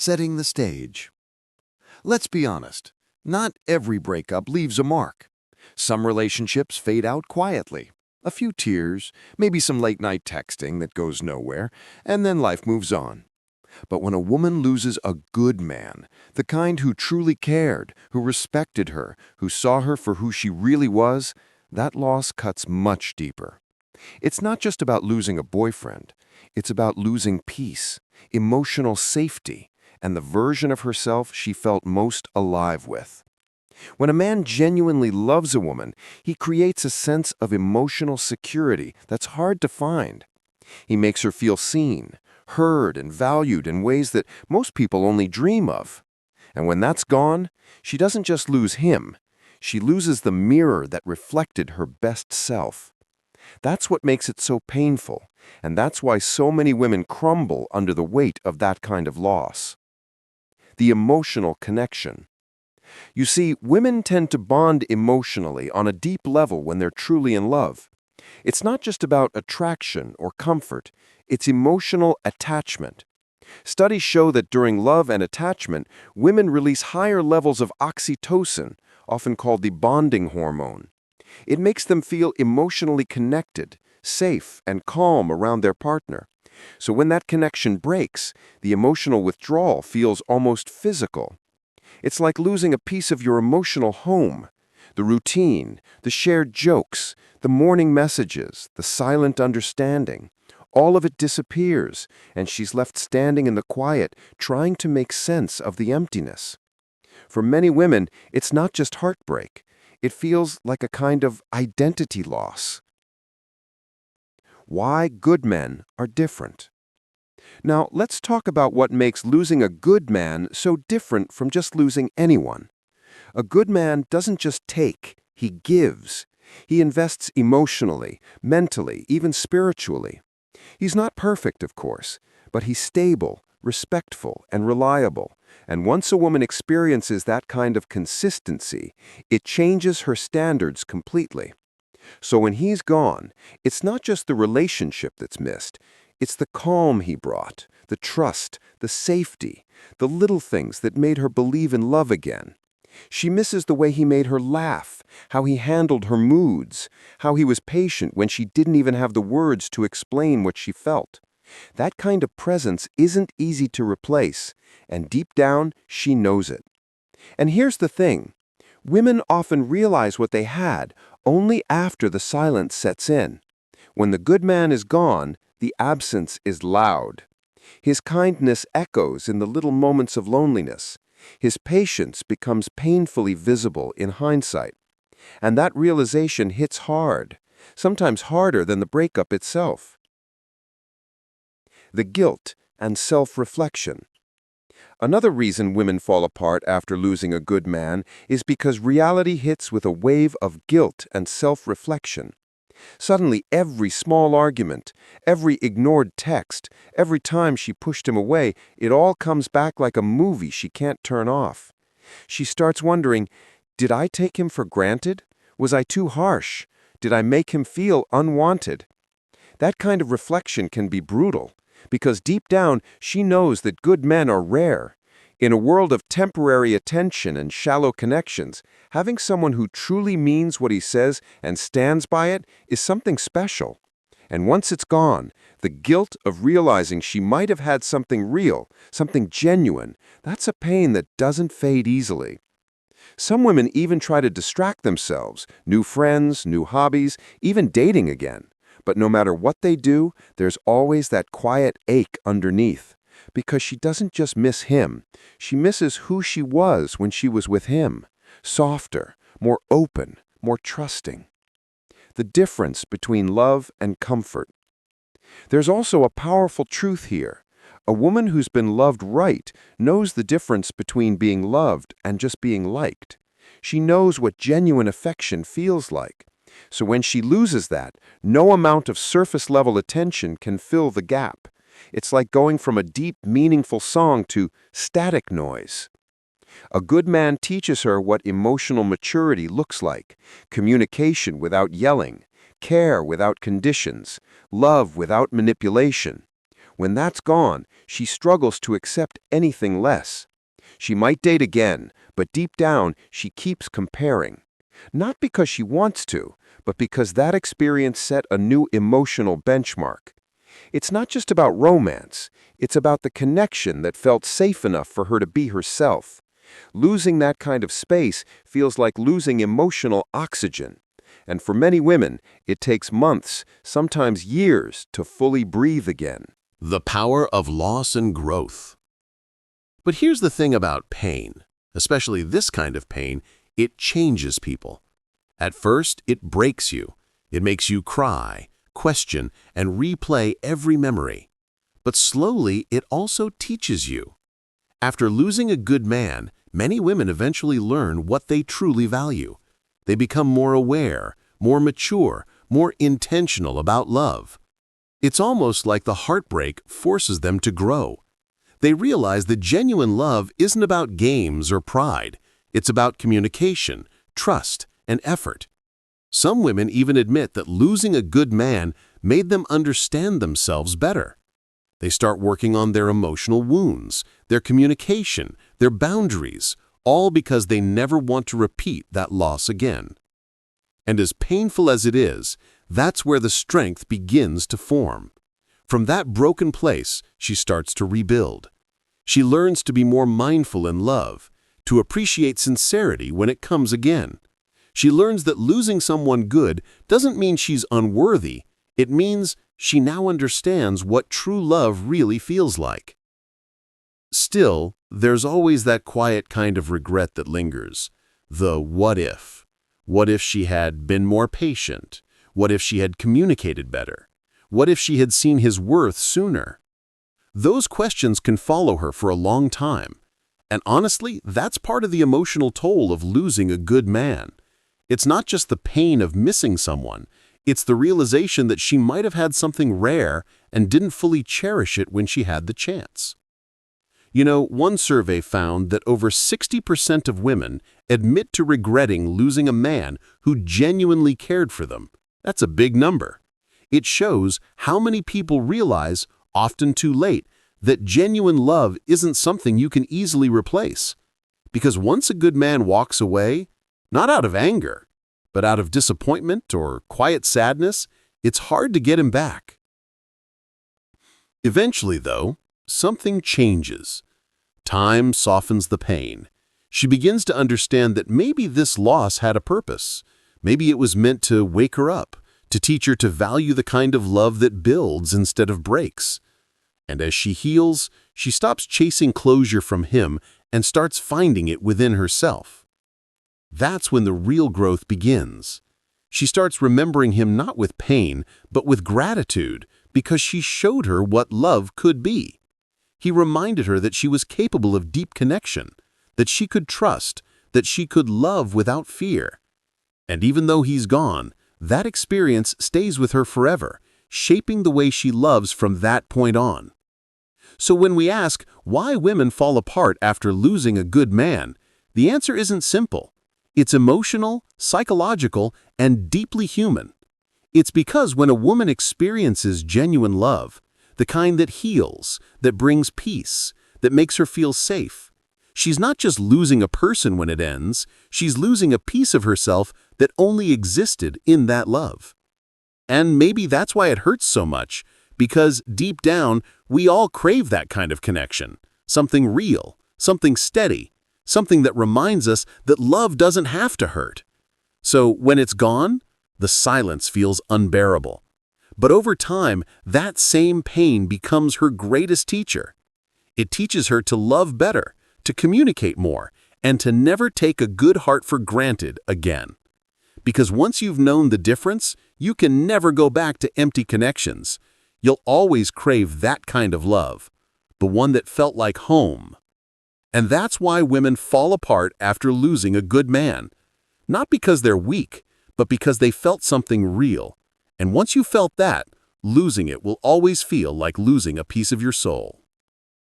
Setting the stage. Let's be honest, not every breakup leaves a mark. Some relationships fade out quietly. A few tears, maybe some late-night texting that goes nowhere, and then life moves on. But when a woman loses a good man, the kind who truly cared, who respected her, who saw her for who she really was, that loss cuts much deeper. It's not just about losing a boyfriend. It's about losing peace, emotional safety, and the version of herself she felt most alive with. When a man genuinely loves a woman, he creates a sense of emotional security that's hard to find. He makes her feel seen, heard, and valued in ways that most people only dream of. And when that's gone, she doesn't just lose him, she loses the mirror that reflected her best self. That's what makes it so painful, and that's why so many women crumble under the weight of that kind of loss. The emotional connection. You see, women tend to bond emotionally on a deep level when they're truly in love. It's not just about attraction or comfort, it's emotional attachment. Studies show that during love and attachment, women release higher levels of oxytocin, often called the bonding hormone. It makes them feel emotionally connected, safe, and calm around their partner. So when that connection breaks, the emotional withdrawal feels almost physical. It's like losing a piece of your emotional home. The routine, the shared jokes, the morning messages, the silent understanding. All of it disappears, and she's left standing in the quiet, trying to make sense of the emptiness. For many women, it's not just heartbreak. It feels like a kind of identity loss. Why good men are different. Now, let's talk about what makes losing a good man so different from just losing anyone. A good man doesn't just take, he gives. He invests emotionally, mentally, even spiritually. He's not perfect, of course, but he's stable, respectful, and reliable. And once a woman experiences that kind of consistency, it changes her standards completely. So when he's gone, it's not just the relationship that's missed. It's the calm he brought, the trust, the safety, the little things that made her believe in love again. She misses the way he made her laugh, how he handled her moods, how he was patient when she didn't even have the words to explain what she felt. That kind of presence isn't easy to replace, and deep down, she knows it. And here's the thing. Women often realize what they had only after the silence sets in. When the good man is gone, the absence is loud. His kindness echoes in the little moments of loneliness. His patience becomes painfully visible in hindsight. And that realization hits hard, sometimes harder than the breakup itself. The guilt and self-reflection. Another reason women fall apart after losing a good man is because reality hits with a wave of guilt and self-reflection. Suddenly, every small argument, every ignored text, every time she pushed him away, it all comes back like a movie she can't turn off. She starts wondering, did I take him for granted? Was I too harsh? Did I make him feel unwanted? That kind of reflection can be brutal, because deep down she knows that good men are rare. In a world of temporary attention and shallow connections, having someone who truly means what he says and stands by it is something special. And once it's gone, the guilt of realizing she might have had something real, something genuine, that's a pain that doesn't fade easily. Some women even try to distract themselves, new friends, new hobbies, even dating again. But no matter what they do, there's always that quiet ache underneath. Because she doesn't just miss him, she misses who she was when she was with him. Softer, more open, more trusting. The difference between love and comfort. There's also a powerful truth here. A woman who's been loved right knows the difference between being loved and just being liked. She knows what genuine affection feels like. So when she loses that, no amount of surface-level attention can fill the gap. It's like going from a deep, meaningful song to static noise. A good man teaches her what emotional maturity looks like, communication without yelling, care without conditions, love without manipulation. When that's gone, she struggles to accept anything less. She might date again, but deep down, she keeps comparing. Not because she wants to, but because that experience set a new emotional benchmark. It's not just about romance, it's about the connection that felt safe enough for her to be herself. Losing that kind of space feels like losing emotional oxygen. And for many women, it takes months, sometimes years, to fully breathe again. The power of loss and growth. But here's the thing about pain, especially this kind of pain, it changes people. At first, it breaks you. It makes you cry, question, and replay every memory. But slowly, it also teaches you. After losing a good man, many women eventually learn what they truly value. They become more aware, more mature, more intentional about love. It's almost like the heartbreak forces them to grow. They realize that genuine love isn't about games or pride. It's about communication, trust, and effort. Some women even admit that losing a good man made them understand themselves better. They start working on their emotional wounds, their communication, their boundaries, all because they never want to repeat that loss again. And as painful as it is, that's where the strength begins to form. From that broken place, she starts to rebuild. She learns to be more mindful in love, to appreciate sincerity when it comes again. She learns that losing someone good doesn't mean she's unworthy. It means she now understands what true love really feels like. Still, there's always that quiet kind of regret that lingers. The what if. What if she had been more patient? What if she had communicated better? What if she had seen his worth sooner? Those questions can follow her for a long time. And honestly, that's part of the emotional toll of losing a good man. It's not just the pain of missing someone. It's the realization that she might have had something rare and didn't fully cherish it when she had the chance. You know, one survey found that over 60% of women admit to regretting losing a man who genuinely cared for them. That's a big number. It shows how many people realize, often too late, that genuine love isn't something you can easily replace. Because once a good man walks away, not out of anger, but out of disappointment or quiet sadness, it's hard to get him back. Eventually, though, something changes. Time softens the pain. She begins to understand that maybe this loss had a purpose. Maybe it was meant to wake her up, to teach her to value the kind of love that builds instead of breaks. And as she heals, she stops chasing closure from him and starts finding it within herself. That's when the real growth begins. She starts remembering him not with pain, but with gratitude, because he showed her what love could be. He reminded her that she was capable of deep connection, that she could trust, that she could love without fear. And even though he's gone, that experience stays with her forever, shaping the way she loves from that point on. So when we ask why women fall apart after losing a good man, the answer isn't simple. It's emotional, psychological, and deeply human. It's because when a woman experiences genuine love, the kind that heals, that brings peace, that makes her feel safe, she's not just losing a person when it ends, she's losing a piece of herself that only existed in that love. And maybe that's why it hurts so much, because deep down, we all crave that kind of connection, something real, something steady, something that reminds us that love doesn't have to hurt. So when it's gone, the silence feels unbearable. But over time, that same pain becomes her greatest teacher. It teaches her to love better, to communicate more, and to never take a good heart for granted again. Because once you've known the difference, you can never go back to empty connections. You'll always crave that kind of love, the one that felt like home. And that's why women fall apart after losing a good man. Not because they're weak, but because they felt something real. And once you felt that, losing it will always feel like losing a piece of your soul.